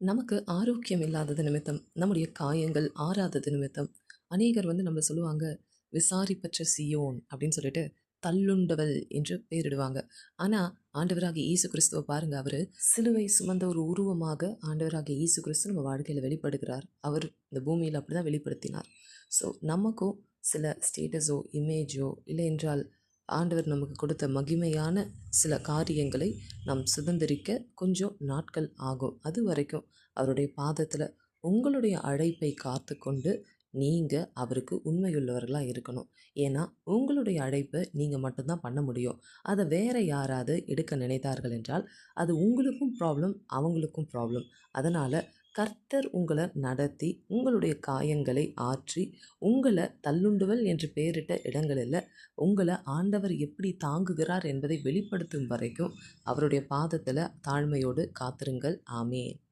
நமக்கு ஆரோக்கியம் இல்லாதது நிமித்தம், நம்முடைய காயங்கள் ஆறாதது நிமித்தம், அநேகர் நம்மள சொல்லுவாங்க, "விசாரிப்பற்ற சீயோன்" அப்படின்னு சொல்லிட்டு, தள்ளுண்டவள் என்று பெயரிடுவாங்க. ஆனா, ஆண்டவராகிய இயேசு கிறிஸ்துவ பாருங்க, அவரு சிலுவை சுமந்த ஒரு உருவமாக ஆண்டவராகிய இயேசு கிறிஸ்து நம்ம வாழ்க்கையில வெளிப்படுகிறார். அவர் இந்த பூமியில அப்படிதான் வெளிப்படுத்தினார். ஸோ, நமக்கும் சில ஸ்டேட்டஸோ, இமேஜோ இல்லை என்றால் ஆண்டவர் நமக்கு கொடுத்த மகிமையான சில காரியங்களை நாம் சுதந்திரிக்க கொஞ்சம் நாட்கள் ஆகும். அது வரைக்கும் அவருடைய பாதத்தில் உங்களுடைய அழைப்பை காத்துக்கொண்டு நீங்கள் அவருக்கு உண்மையுள்ளவர்களாக இருக்கணும். ஏன்னா உங்களுடைய அழைப்பை நீங்கள் மட்டும்தான் பண்ண முடியும். அதை வேற யாராவது எடுக்க நினைத்தார்கள் என்றால் அது உங்களுக்கும் ப்ராப்ளம், அவங்களுக்கும் ப்ராப்ளம். அதனால் கர்த்தர் உங்களை நடத்தி உங்களுடைய காயங்களை ஆற்றி உங்களை தள்ளுண்டுவல் என்று பெயரிட்ட இடங்களில் உங்களை ஆண்டவர் எப்படி தாங்குகிறார் என்பதை வெளிப்படுத்தும் வரைக்கும் அவருடைய பாதத்தில் தாழ்மையோடு காத்திருங்கள். ஆமேன்.